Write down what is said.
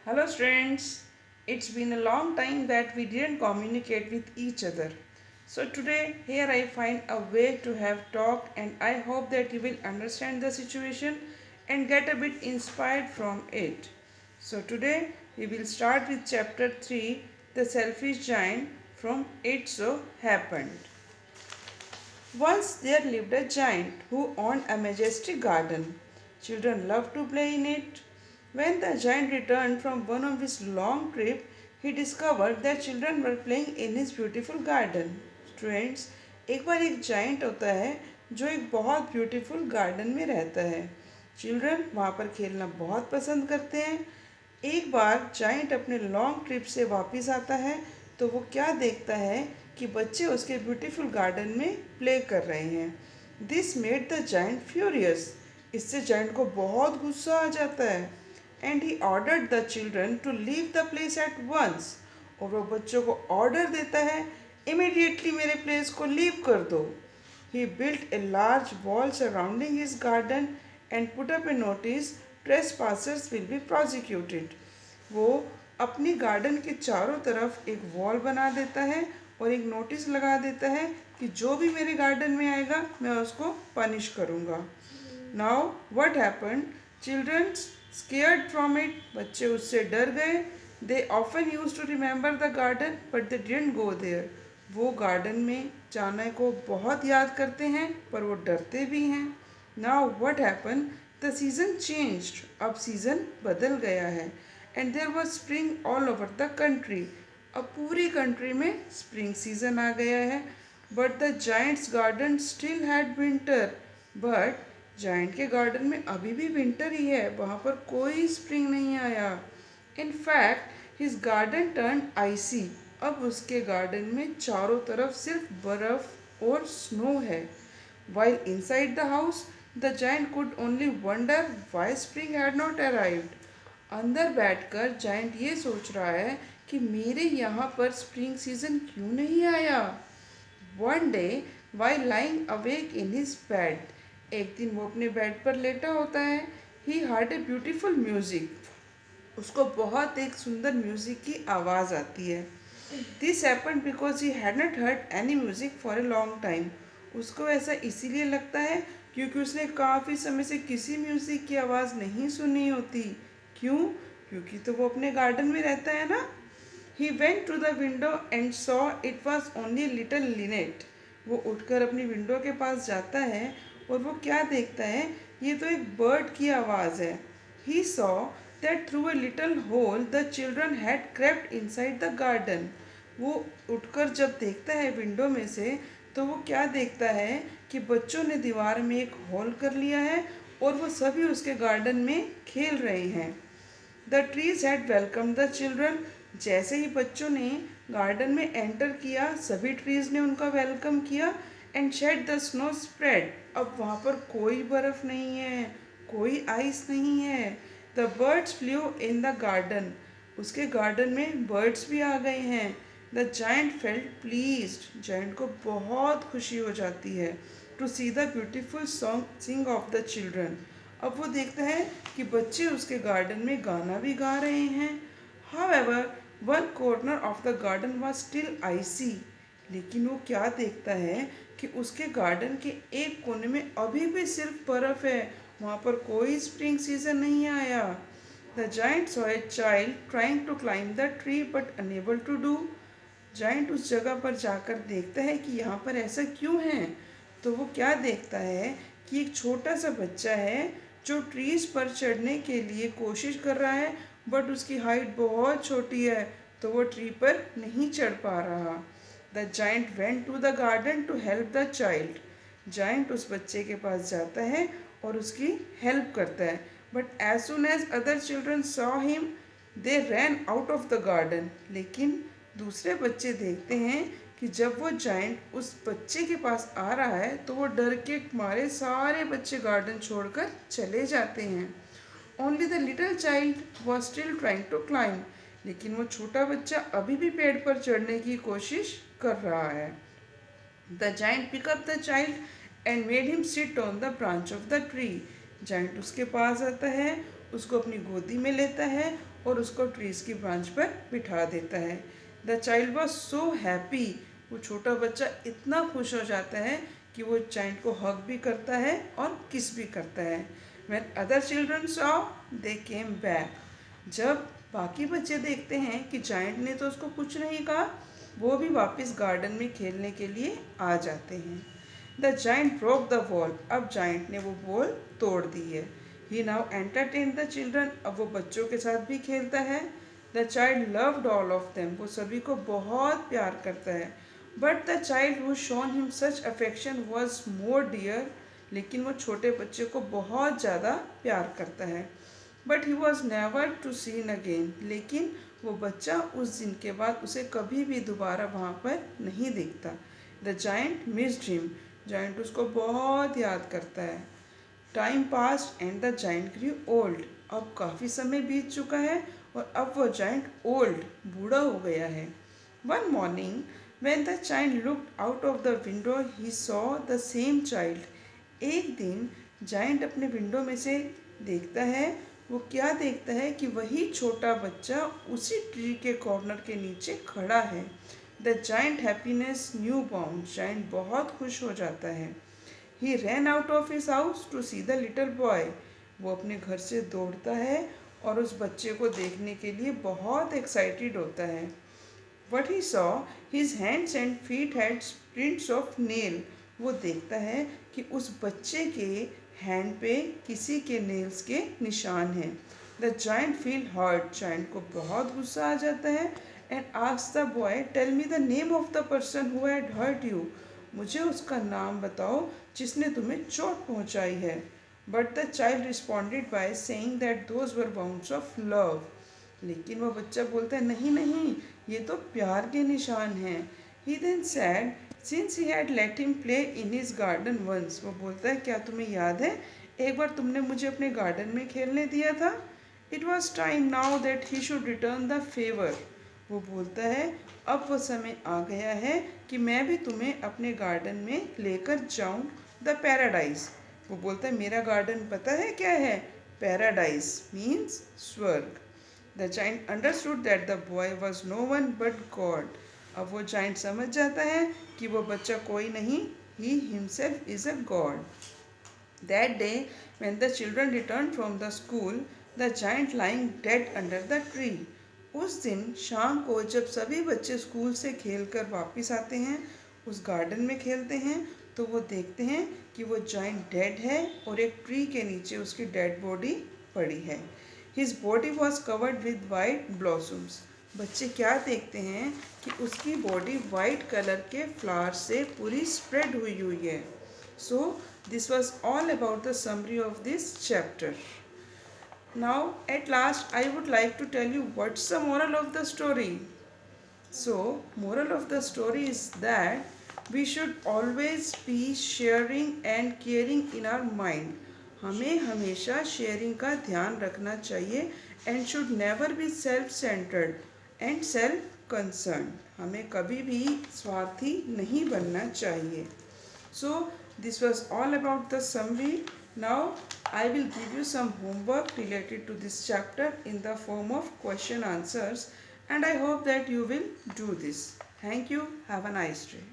Hello, students. It's been a long time that we didn't communicate with each other. So, today, here I find a way to have talk, and I hope that you will understand the situation and get a bit inspired from it. So, today, we will start with chapter 3, The Selfish Giant, from It So Happened. Once there lived a giant who owned a majestic garden. Children loved to play in it. When the giant returned from one of his long trips, he discovered that children were playing in his beautiful garden. Students, एक बार एक giant होता है जो एक बहुत beautiful garden में रहता है. चिल्ड्रन वहाँ पर खेलना बहुत पसंद करते हैं. एक बार जाइंट अपने लॉन्ग ट्रिप से वापस आता है तो वो क्या देखता है कि बच्चे उसके ब्यूटीफुल गार्डन में प्ले कर रहे हैं. This made the giant furious. इससे जाइंट को बहुत गुस्सा आ जाता है and he ordered the children to leave the place at once. और वो बच्चों को ऑर्डर देता है इमीडिएटली मेरे प्लेस को लीव कर दो. He built a large wall surrounding his garden and put up a notice, trespassers will be prosecuted. वो अपनी गार्डन के चारों तरफ एक वॉल बना देता है और एक नोटिस लगा देता है कि जो भी मेरे गार्डन में आएगा मैं उसको पनिश करूँगा. Now what happen? Children scared from it. बच्चे उससे डर गए. They often use to remember the garden but they didn't go there. वो गार्डन में जाने को बहुत याद करते हैं पर वो डरते भी हैं. Now what happen? The season changed. अब सीज़न बदल गया है and there was spring all over the country. अब पूरी कंट्री में स्प्रिंग सीज़न आ गया है. But the giant's garden still had winter. But giant के गार्डन में अभी भी विंटर ही है. वहाँ पर कोई स्प्रिंग नहीं आया. In fact his garden turn icy. अब उसके गार्डन में चारों तरफ सिर्फ बर्फ और स्नो है. While inside the house the giant could only wonder why spring had not arrived. अंदर बैठकर जाइंट ये सोच रहा है कि मेरे यहाँ पर स्प्रिंग सीजन क्यों नहीं आया. One day why lying awake in his bed. एक दिन वो अपने बेड पर लेटा होता है. He heard a beautiful music. उसको बहुत एक सुंदर म्यूजिक की आवाज़ आती है. This happen because he had not heard any music for a long time. उसको ऐसा इसीलिए लगता है क्योंकि उसने काफ़ी समय से किसी म्यूजिक की आवाज़ नहीं सुनी होती. क्यों? क्योंकि तो वो अपने गार्डन में रहता है ना. He went to the window and saw it was only little linnet. वो उठकर अपनी विंडो के पास जाता है और वो क्या देखता है? ये तो एक बर्ड की आवाज़ है. He saw that through a little hole the children had crept inside the garden. वो उठकर जब देखता है विंडो में से तो वो क्या देखता है कि बच्चों ने दीवार में एक होल कर लिया है और वो सभी उसके गार्डन में खेल रहे हैं. The trees had welcome the children. जैसे ही बच्चों ने गार्डन में एंटर किया सभी ट्रीज ने उनका वेलकम किया. And shed the snow spread. अब वहाँ पर कोई बर्फ़ नहीं है, कोई आइस नहीं है. The birds flew in the garden. उसके गार्डन में बर्ड्स भी आ गए हैं. The giant felt pleased. Giant को बहुत खुशी हो जाती है to see the beautiful song sing of the children. अब वो देखता है कि बच्चे उसके गार्डन में गाना भी गा रहे हैं. However one corner of the garden was still icy. लेकिन वो क्या देखता है कि उसके गार्डन के एक कोने में अभी भी सिर्फ बर्फ है. वहाँ पर कोई स्प्रिंग सीजन नहीं आया. The giant saw a child trying to climb the tree but unable to do. Giant उस जगह पर जाकर देखता है कि यहाँ पर ऐसा क्यों है. तो वो क्या देखता है कि एक छोटा सा बच्चा है जो ट्रीज पर चढ़ने के लिए कोशिश कर रहा है बट उसकी हाइट बहुत छोटी है तो वो ट्री पर नहीं चढ़ पा रहा. The giant went to the garden to help the child. Giant उस बच्चे के पास जाता है और उसकी हेल्प करता है. But as soon as other children saw him they ran out of the garden. लेकिन दूसरे बच्चे देखते हैं कि जब वो जाइंट उस बच्चे के पास आ रहा है तो वो डर के मारे सारे बच्चे गार्डन छोड़कर चले जाते हैं. Only the little child was still trying to climb. लेकिन वो छोटा बच्चा अभी भी पेड़ पर चढ़ने की कोशिश कर रहा है. The giant pick up the child and made him sit on the branch of the tree. Giant उसके पास आता है उसको अपनी गोदी में लेता है और उसको ट्रीज की ब्रांच पर बिठा देता है। The child was so happy. वो छोटा बच्चा इतना खुश हो जाता है कि वो जाइंट को हग भी करता है और किस भी करता है। When other children saw, they came back. जब बाकी बच्चे देखते हैं कि जाइंट ने तो उसको कुछ नहीं कहा, वो भी वापस गार्डन में खेलने के लिए आ जाते हैं। The giant broke the wall. अब जाइंट ने वो वॉल तोड़ दी है। He now entertain the children. अब वो बच्चों के साथ भी खेलता है। The child loved all of them. वो सभी को बहुत प्यार करता है। But the child who shown him such affection was more dear. लेकिन वो छोटे बच्चे को बहुत ज़्यादा प्यार करता है। But he was never to seen again. लेकिन वो बच्चा उस दिन के बाद उसे कभी भी दोबारा वहाँ पर नहीं दिखता। The giant missed him. Giant उसको बहुत याद करता है। Time passed and the giant grew old. अब काफ़ी समय बीत चुका है और अब वो जाइंट ओल्ड बूढ़ा हो गया है। One morning when the child looked out of the window he saw the same child। एक दिन जाइंट अपने विंडो में से देखता है। वो क्या देखता है कि वही छोटा बच्चा उसी ट्री के कॉर्नर के नीचे खड़ा है। The giant happiness knew bound. Giant बहुत खुश हो जाता है। He ran out of his house to see the little boy. वो अपने घर से दौड़ता है और उस बच्चे को देखने के लिए बहुत एक्साइटेड होता है। What he saw, his hands and feet had prints of nail। वो देखता है कि उस बच्चे के हैंड पे किसी के नेल्स के निशान हैं। The giant feel hurt. Giant को बहुत गुस्सा आ जाता है and asks the boy tell me the name of the person who had hurt you. मुझे उसका नाम बताओ जिसने तुम्हें चोट पहुंचाई है। But the child responded by saying that those were bounds of love. लेकिन वो बच्चा बोलता है नहीं नहीं, ये तो प्यार के निशान हैं। He then said since he had let him play in his garden once. वो बोलता है क्या तुम्हें याद है एक बार तुमने मुझे अपने गार्डन में खेलने दिया था। It was time now that he should return the favour. वो बोलता है अब वो समय आ गया है कि मैं भी तुम्हें अपने गार्डन में लेकर जाऊं। The paradise. वो बोलता है मेरा गार्डन पता है क्या है? पैराडाइज मीन्स स्वर्ग। The giant understood that the boy was no one but God. अब वो जाइंट समझ जाता है कि वो बच्चा कोई नहीं, he himself is a God. That day when the children return from the school the giant lying dead under the tree. उस दिन शाम को जब सभी बच्चे स्कूल से खेल कर वापिस आते हैं, उस गार्डन में खेलते हैं, तो वो देखते हैं कि वो जाइंट डेड है और एक ट्री के नीचे उसकी डेड बॉडी पड़ी है। His body was covered with white blossoms. बच्चे क्या देखते हैं कि उसकी बॉडी वाइट कलर के फ्लावर से पूरी स्प्रेड हुई हुई है। So this was all about the summary of this chapter. Now at last I would like to tell you what's the moral of the story. So, moral of the story is that we should always be sharing and caring in our mind। हमें हमेशा sharing का ध्यान रखना चाहिए and should never be self centred and self concern. हमें कभी भी स्वार्थी नहीं बनना चाहिए। सो this was all about the summary. Now I will give you some homework related to this chapter in the form of question answers, and I hope that you will do this. Thank you. Have a nice day.